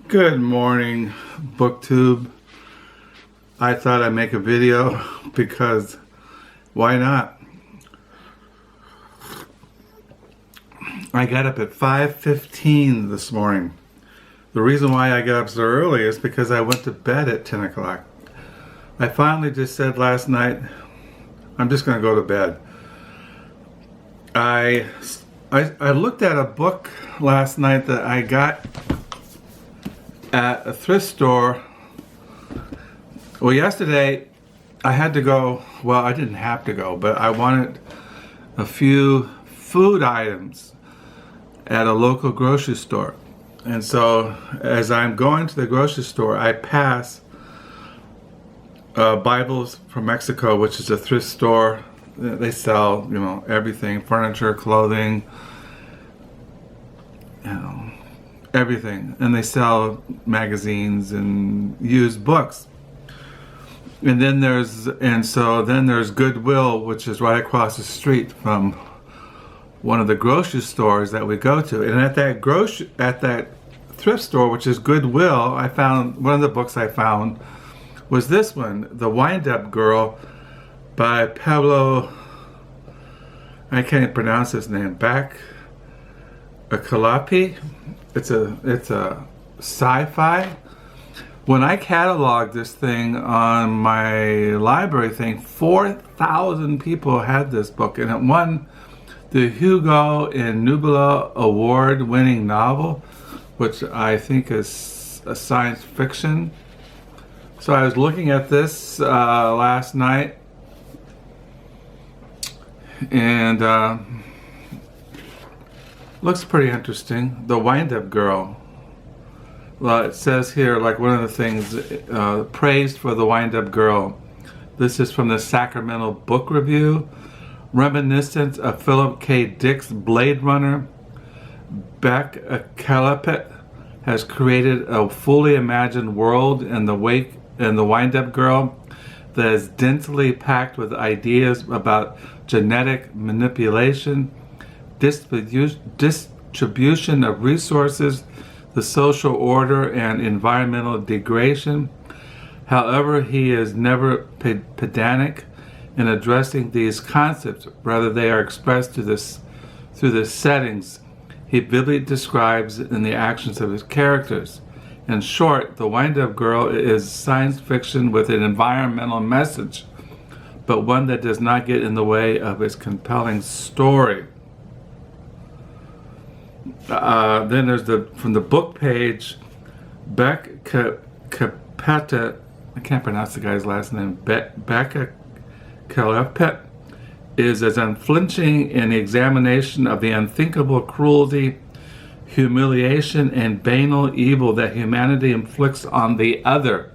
Good morning, BookTube. I thought I'd make a video because why not? I got up at 5:15 this morning. The reason why I got up so early is because I went to bed at 10 o'clock. I finally just said last night, I'm just going to go to bed. I looked at a book last night that I got at a thrift store. Well, yesterday I had to go, well, I didn't have to go, but I wanted a few food items at a local grocery store. And so as I'm going to the grocery store, I pass Bibles from Mexico, which is a thrift store. They sell, everything, furniture, clothing, everything. And they sell magazines and used books. And then there's Goodwill, which is right across the street from one of the grocery stores that we go to. And at that thrift store, which is Goodwill, I found one of the books I found was this one, The Windup Girl by Paolo. I can't even pronounce his name. Bacigalupi. It's a sci-fi. When I cataloged this thing on my library thing, 4,000 people had this book, and it won the Hugo and Nebula award-winning novel, which I think is a science fiction. So I was looking at this last night, and looks pretty interesting. The Windup Girl. Well, it says here, like one of the things, praised for The Windup Girl. This is from the Sacramento Book Review. Reminiscent of Philip K. Dick's Blade Runner, Bacigalupi has created a fully imagined world in the Windup Girl that is densely packed with ideas about genetic manipulation, distribution of resources, the social order, and environmental degradation. However, he is never pedantic in addressing these concepts. Rather, they are expressed through the settings he vividly describes in the actions of his characters. In short, The Windup Girl is science fiction with an environmental message, but one that does not get in the way of its compelling story. Then there's from the book page, Bacigalupi, I can't pronounce the guy's last name, Bacigalupi is as unflinching in the examination of the unthinkable cruelty, humiliation, and banal evil that humanity inflicts on the other,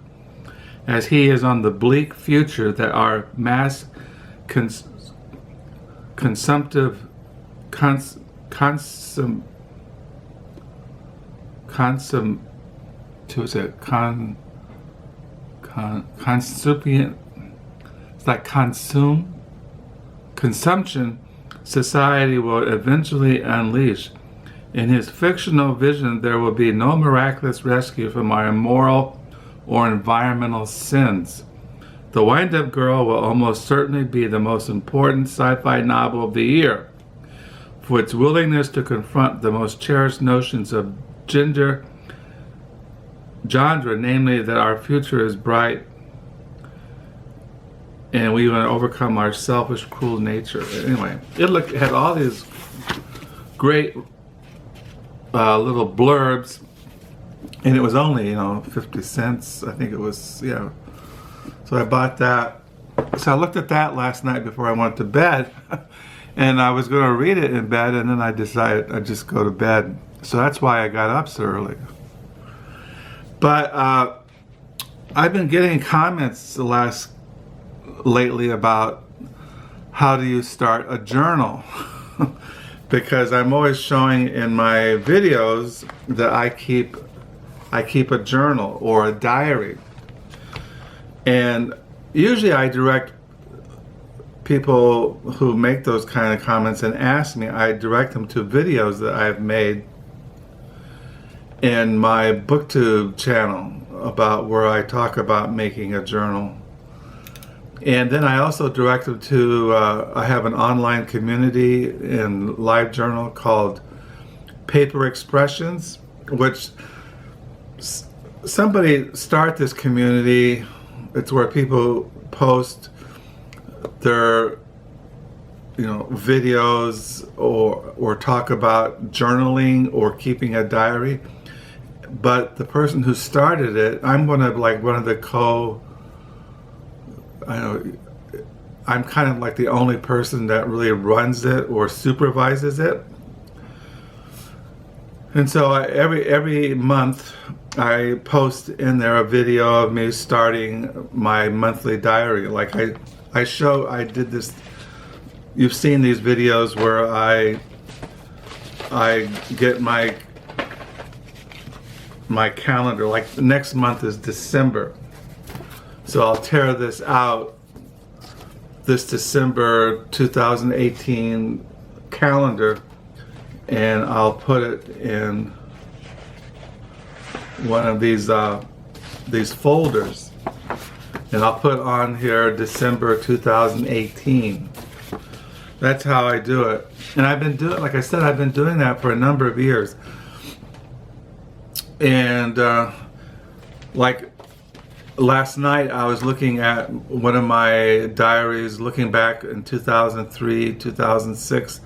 as he is on the bleak future that our mass consumptive consumpient, it's like consumption society will eventually unleash. In his fictional vision, there will be no miraculous rescue from our immoral or environmental sins. The Windup Girl will almost certainly be the most important sci-fi novel of the year for its willingness to confront the most cherished notions of genre, namely that our future is bright and we want to overcome our selfish, cruel nature. Anyway, it had all these great little blurbs, and it was only 50 cents. I think it was, yeah. So I bought that. So I looked at that last night before I went to bed, and I was going to read it in bed, and then I decided I'd just go to bed. So that's why I got up so early. But I've been getting comments lately about how do you start a journal. Because I'm always showing in my videos that I keep a journal or a diary. And usually I direct people who make those kind of comments and ask me, I direct them to videos that I've made. in my BookTube channel about where I talk about making a journal. And then I also direct them to, I have an online community in LiveJournal called Paper Expressions, which somebody start this community. It's where people post their videos or talk about journaling or keeping a diary. But the person who started it, I'm one of the I'm kind of like the only person that really runs it or supervises it. And so every month I post in there a video of me starting my monthly diary. Like I did this. You've seen these videos where I get my calendar. Like the next month is December, so I'll tear this out. This December 2018 calendar, and I'll put it in one of these folders, and I'll put on here December 2018. That's how I do it. And I've been doing, like I said, I've been doing that for a number of years. And like last night I was looking at one of my diaries, looking back in 2003, 2006,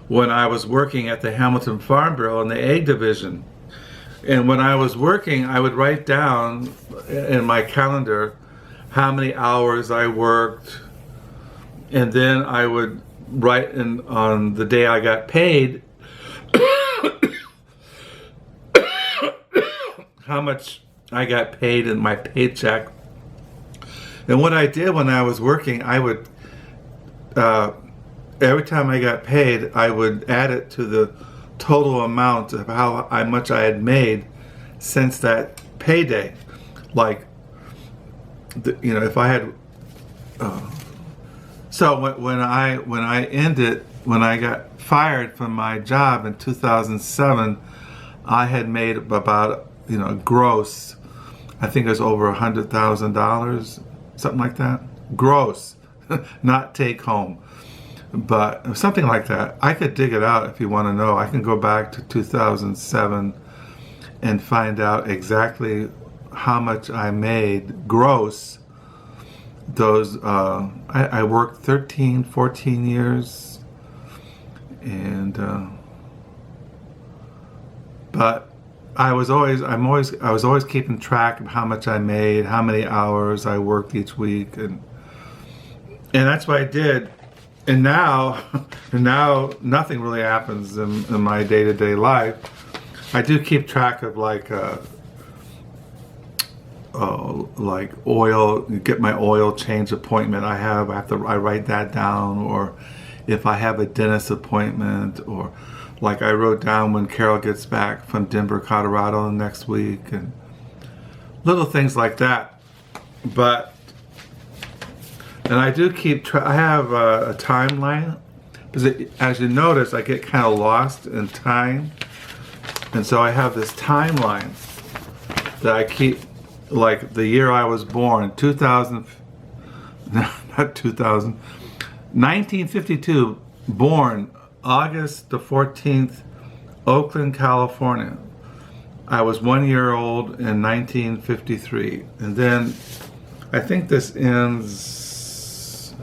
when I was working at the Hamilton Farm Bureau in the egg division. And when I was working, I would write down in my calendar how many hours I worked, and then I would write in on the day I got paid how much I got paid in my paycheck. And what I did when I was working, I would every time I got paid, I would add it to the total amount of how much I had made since that payday. Like, if I had, so when I got fired from my job in 2007, I had made about, gross, I think it was over $100,000, something like that. Gross, not take home. But something like that. I could dig it out if you want to know. I can go back to 2007 and find out exactly how much I made gross. Those I worked 13, 14 years, and but I was always keeping track of how much I made, how many hours I worked each week, and that's what I did. And now nothing really happens in my day-to-day life. I do keep track of like oil, get my oil change appointment I write that down, or if I have a dentist appointment, or like I wrote down when Carol gets back from Denver, Colorado next week, and little things like that. And I do keep I have a timeline, because as you notice, I get kind of lost in time. And so I have this timeline that I keep, like the year I was born, 1952, born August the 14th, Oakland, California. I was 1 year old in 1953. And then I think this ends,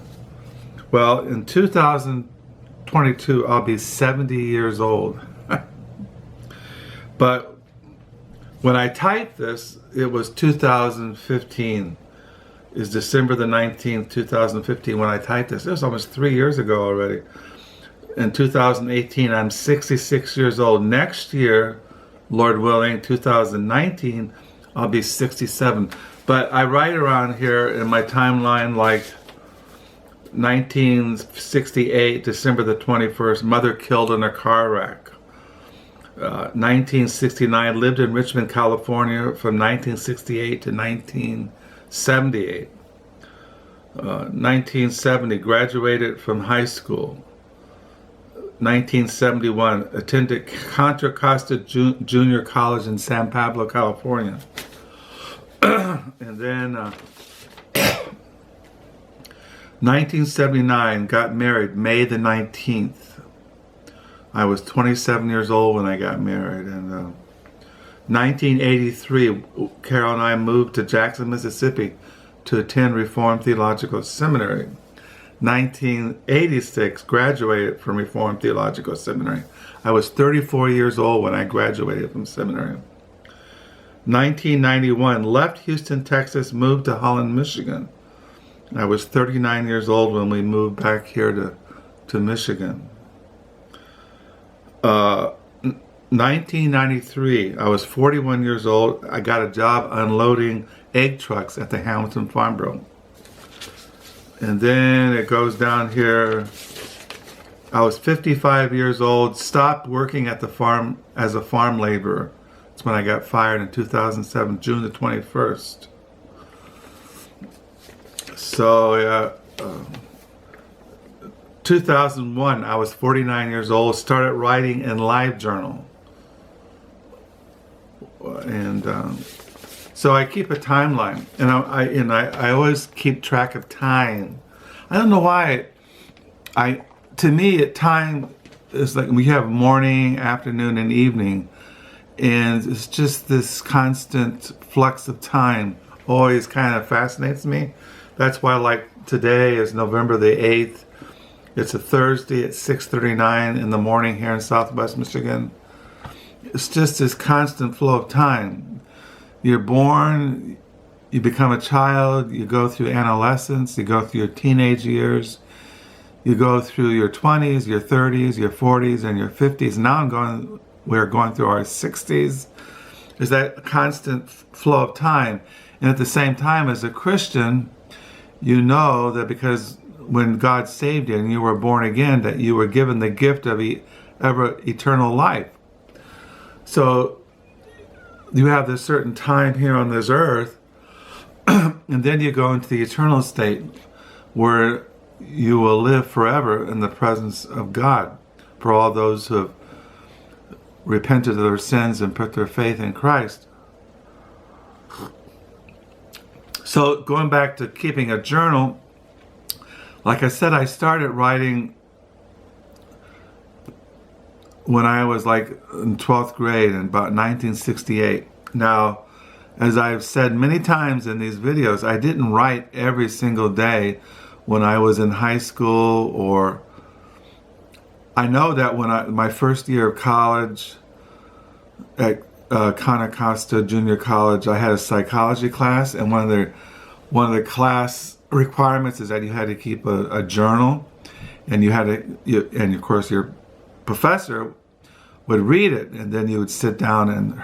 well, in 2022, I'll be 70 years old. But when I typed this, it was 2015. Is December the 19th, 2015 when I typed this. It was almost 3 years ago already. In 2018, I'm 66 years old. Next year, Lord willing, 2019, I'll be 67. But I write around here in my timeline like 1968, December the 21st, mother killed in a car wreck. 1969, lived in Richmond, California from 1968 to 1978. 1970, graduated from high school. 1971, attended Contra Costa Junior College in San Pablo, California. And then 1979, got married May the 19th. I was 27 years old when I got married. And 1983, Carol and I moved to Jackson, Mississippi to attend Reformed Theological Seminary. 1986, graduated from Reformed Theological Seminary. I was 34 years old when I graduated from seminary. 1991, left Houston, Texas, moved to Holland, Michigan. I was 39 years old when we moved back here to Michigan. 1993, I was 41 years old. I got a job unloading egg trucks at the Hamilton Farm Bureau. And then it goes down here. I was 55 years old, stopped working at the farm as a farm laborer. That's when I got fired in 2007, June the 21st. So, 2001, I was 49 years old, started writing in LiveJournal. And so I keep a timeline, and I always keep track of time. I don't know why. To me, time is like we have morning, afternoon, and evening, and it's just this constant flux of time. Always kind of fascinates me. That's why, like today is November the 8th. It's a Thursday at 6:39 in the morning here in Southwest Michigan. It's just this constant flow of time. You're born, you become a child, you go through adolescence, you go through your teenage years, you go through your 20s, your 30s, your 40s, and your 50s. Now we're going through our 60s. There's that constant flow of time. And at the same time, as a Christian, you know that because when God saved you and you were born again, that you were given the gift of eternal life. So you have this certain time here on this earth, and then you go into the eternal state where you will live forever in the presence of God for all those who have repented of their sins and put their faith in Christ. So going back to keeping a journal, like I said, I started writing when I was like in 12th grade in about 1968. Now, as I've said many times in these videos, I didn't write every single day when I was in high school, or I know that when my first year of college at Contra Costa Junior College, I had a psychology class, and one of the class requirements is that you had to keep a journal, and and of course your professor would read it, and then you would sit down, and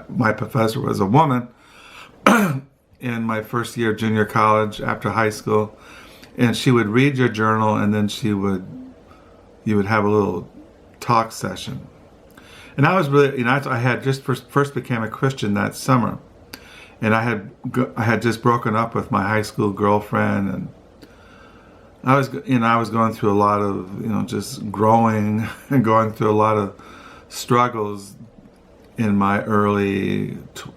my professor was a woman in my first year of junior college after high school, and she would read your journal, and then you would have a little talk session. And I was really, I had just first became a Christian that summer, and I had just broken up with my high school girlfriend, and I was going through a lot of, just growing and going through a lot of struggles in my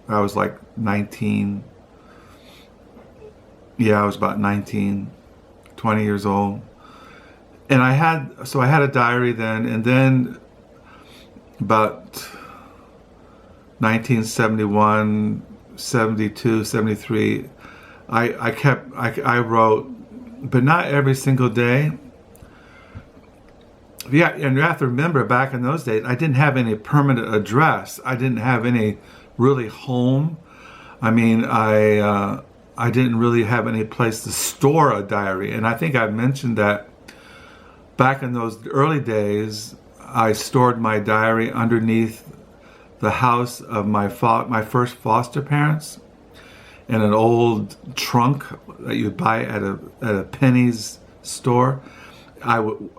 I was like 19. Yeah, I was about 19, 20 years old. And I had a diary then, and then about 1971, 72, 73, I wrote, but not every single day. Yeah, and you have to remember, back in those days, I didn't have any permanent address. I didn't have any really home. I mean, I didn't really have any place to store a diary. And I think I've mentioned that back in those early days, I stored my diary underneath the house of my first foster parents, in an old trunk that you'd buy at a Penny's store.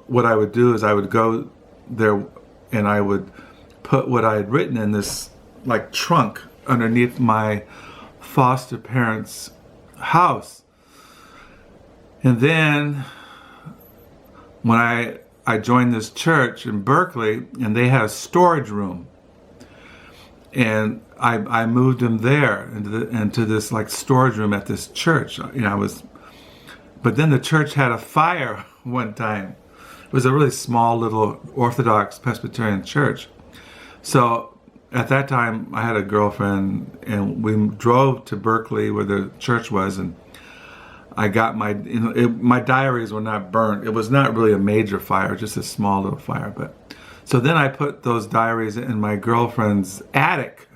What I would do is I would go there and I would put what I had written in this like trunk underneath my foster parents' house. And then when I joined this church in Berkeley, and they had a storage room. And I moved him there into this like storage room at this church. But then the church had a fire one time. It was a really small little Orthodox Presbyterian church. So at that time, I had a girlfriend, and we drove to Berkeley where the church was, and I got my diaries were not burnt. It was not really a major fire, just a small little fire. So then I put those diaries in my girlfriend's attic.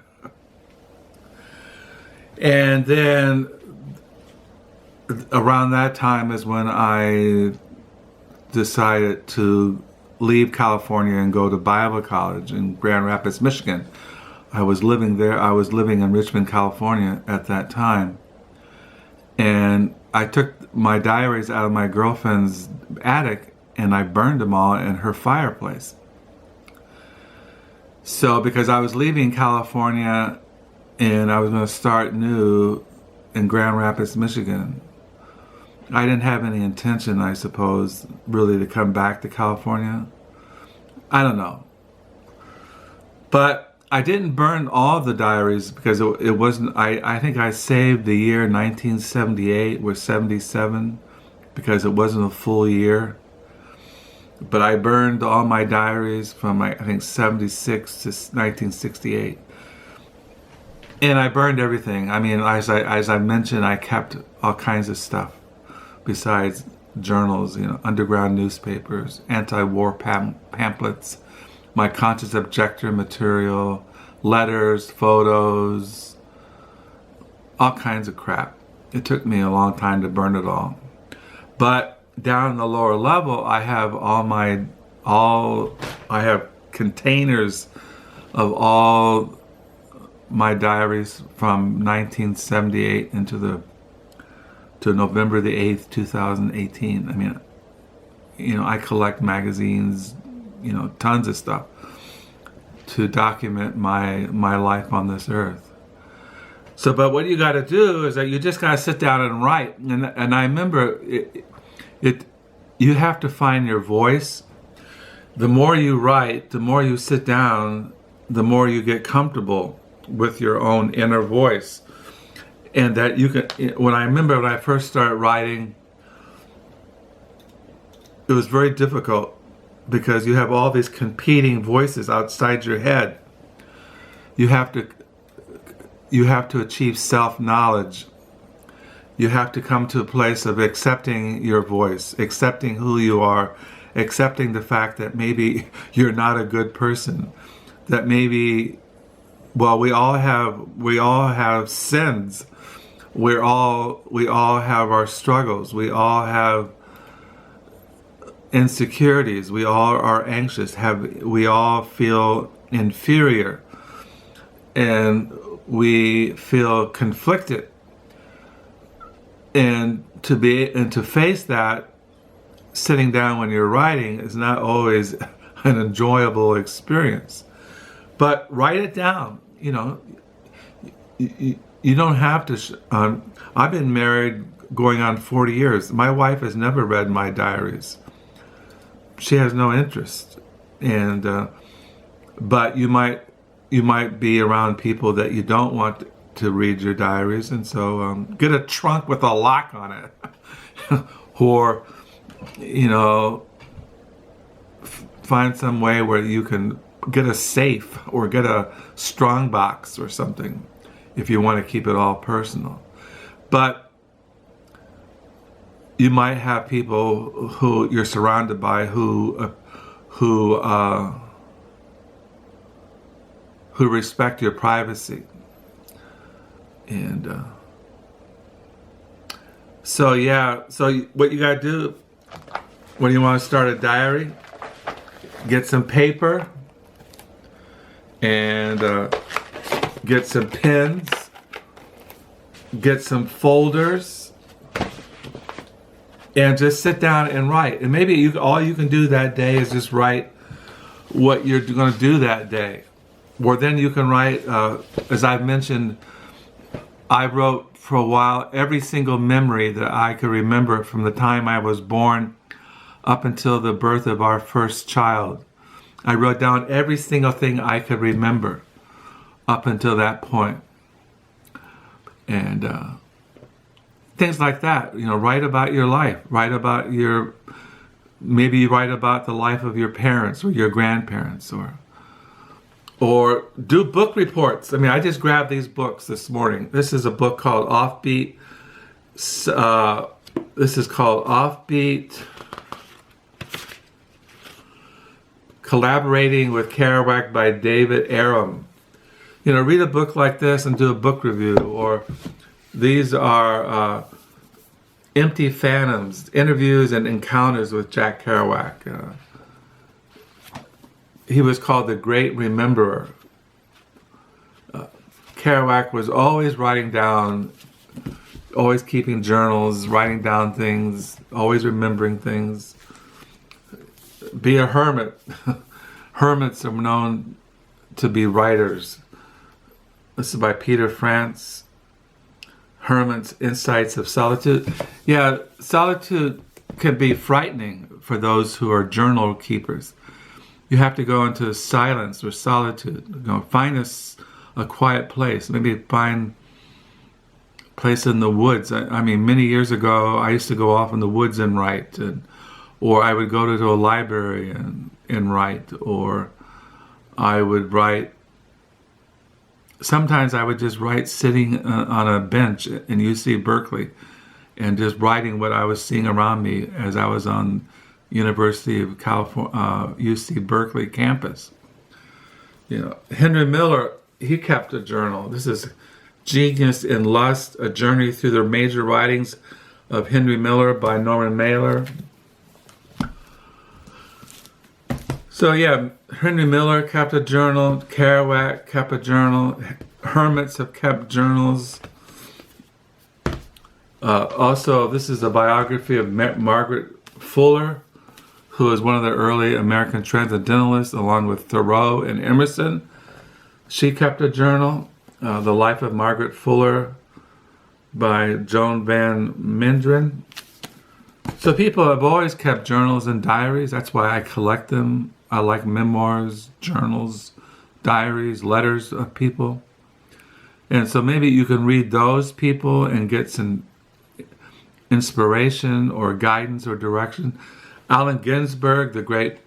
And then around that time is when I decided to leave California and go to Bible college in Grand Rapids, Michigan. I was living there. I was living in Richmond, California at that time. And I took my diaries out of my girlfriend's attic and I burned them all in her fireplace. So because I was leaving California and I was going to start new in Grand Rapids, Michigan, I didn't have any intention, I suppose, really to come back to California. I don't know. But I didn't burn all of the diaries because it wasn't, I think I saved the year 1978 or 77 because it wasn't a full year. But I burned all my diaries from, I think, 76 to 1968. And I burned everything. I mean, as I mentioned, I kept all kinds of stuff besides journals, underground newspapers, anti-war pamphlets, my conscious objector material, letters, photos, all kinds of crap. It took me a long time to burn it all. But down in the lower level, I have I have containers of all my diaries from 1978 to November the 8th, 2018. I mean, I collect magazines, tons of stuff to document my life on this earth. So, but what you got to do is that you just got to sit down and write. And I remember you have to find your voice. The more you write, the more you sit down, the more you get comfortable with your own inner voice. And that you can, when I first started writing, it was very difficult because you have all these competing voices outside your head. You have to achieve self-knowledge. You have to come to a place of accepting your voice, accepting who you are, accepting the fact that maybe you're not a good person, that maybe, well, we all have sins. We all have our struggles. We all have insecurities. We all are anxious. We all feel inferior, and we feel conflicted. And to face that, sitting down when you're writing is not always an enjoyable experience. But write it down. You don't have to. I've been married going on 40 years. My wife has never read my diaries. She has no interest. And but you might be around people that you don't want to read your diaries, and so get a trunk with a lock on it, or find some way where you can get a safe or get a strong box or something if you want to keep it all personal. But you might have people who you're surrounded by who respect your privacy. And so what you got to do when you want to start a diary, get some paper and get some pens, get some folders, and just sit down and write. And maybe all you can do that day is just write what you're going to do that day. Or then you can write, as I've mentioned, I wrote for a while every single memory that I could remember from the time I was born up until the birth of our first child. I wrote down every single thing I could remember up until that point. And things like that, write about your life, maybe you write about the life of your parents or your grandparents, or do book reports. I mean, I just grabbed these books this morning. This is a book called Offbeat. This is called Offbeat, Collaborating with Kerouac by David Amram. Read a book like this and do a book review. Or these are Empty Phantoms, Interviews and Encounters with Jack Kerouac. He was called the Great Rememberer. Kerouac was always writing down, always keeping journals, writing down things, always remembering things. Be a hermit. Hermits are known to be writers. This is by Peter France. Hermits, Insights of Solitude. Yeah, solitude can be frightening for those who are journal keepers. You have to go into silence or solitude. Find a quiet place. Maybe find a place in the woods. I mean, many years ago, I used to go off in the woods and write, or I would go to a library and write, or I would write. Sometimes I would just write sitting on a bench in UC Berkeley and just writing what I was seeing around me as I was on University of California, UC Berkeley campus. Henry Miller, he kept a journal. This is Genius in Lust, A Journey Through the Major Writings of Henry Miller by Norman Mailer. So yeah, Henry Miller kept a journal, Kerouac kept a journal, hermits have kept journals. Also, this is a biography of Margaret Fuller, who was one of the early American transcendentalists, along with Thoreau and Emerson. She kept a journal, The Life of Margaret Fuller by Joan Van Minderen. So people have always kept journals and diaries. That's why I collect them. I like memoirs, journals, diaries, letters of people. And so maybe you can read those people and get some inspiration or guidance or direction. Allen Ginsberg, the great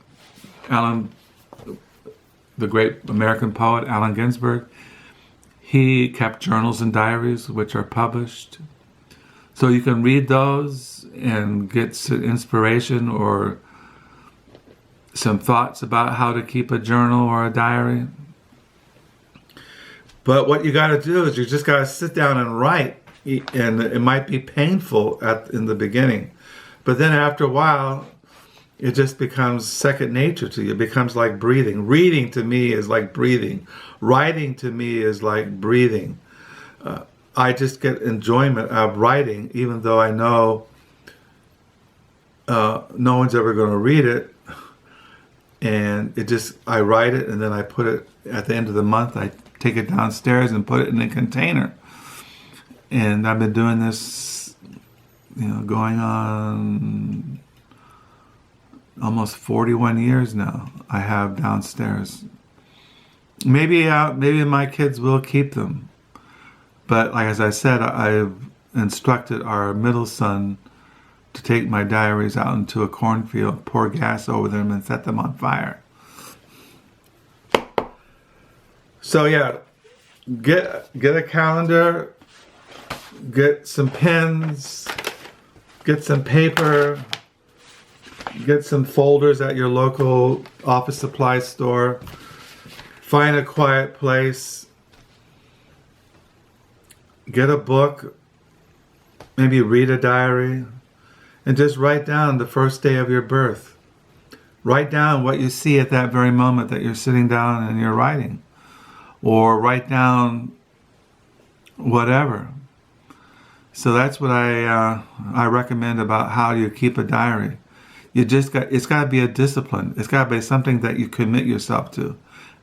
American poet, Allen Ginsberg, he kept journals and diaries which are published. So you can read those and get some inspiration or some thoughts about how to keep a journal or a diary. But what you got to do is you just got to sit down and write, and it might be painful in the beginning, but then after a while it just becomes second nature to you. It becomes like breathing. Reading to me is like breathing. Writing to me is like breathing. I just get enjoyment out of writing, even though I know no one's ever going to read it. And I write it, and then I put it at the end of the month. I take it downstairs and put it in a container. And I've been doing this, going on almost 41 years now. I have downstairs. Maybe my kids will keep them, but as I said, I've instructed our middle son to take my diaries out into a cornfield, pour gas over them, and set them on fire. So yeah, get a calendar, get some pens, get some paper, get some folders at your local office supply store, find a quiet place, get a book, maybe read a diary, and just write down the first day of your birth. Write down what you see at that very moment that you're sitting down and you're writing. Or write down whatever. So that's what I recommend about how you keep a diary. It's got to be a discipline. It's got to be something that you commit yourself to.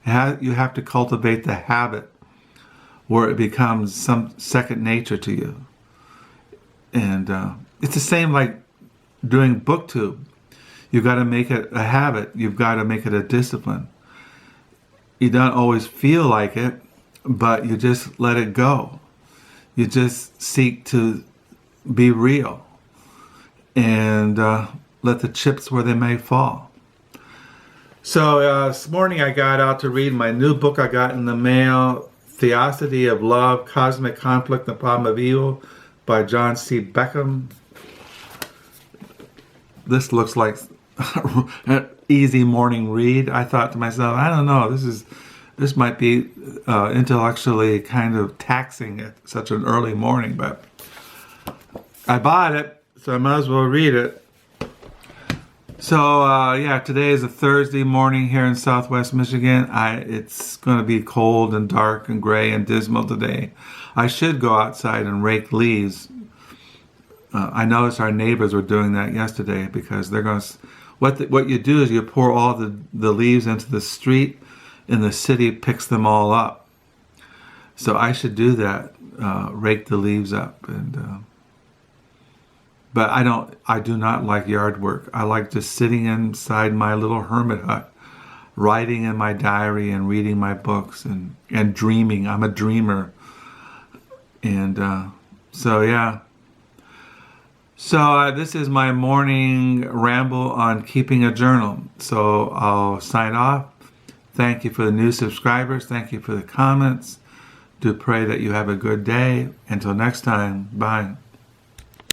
You have to cultivate the habit where it becomes some second nature to you. And it's the same like doing BookTube. You've got to make it a habit. You've got to make it a discipline. You don't always feel like it, but you just let it go. You just seek to be real and let the chips where they may fall. So this morning I got out to read my new book I got in the mail, Theodicy of Love, Cosmic Conflict and the Problem of Evil by John C. Peckham. This looks like an easy morning read. I thought to myself, I don't know, this might be intellectually kind of taxing at such an early morning, but I bought it, so I might as well read it. So yeah, today is a Thursday morning here in Southwest Michigan. It's going to be cold and dark and gray and dismal today. I should go outside and rake leaves. I noticed our neighbors were doing that yesterday because they're going to. What you do is you pour all the leaves into the street, and the city picks them all up. So I should do that, rake the leaves up, but I do not like yard work. I like just sitting inside my little hermit hut, writing in my diary and reading my books and dreaming. I'm a dreamer, and so yeah. So this is my morning ramble on keeping a journal. So I'll sign off. Thank you for the new subscribers. Thank you for the comments. Do pray that you have a good day. Until next time, bye.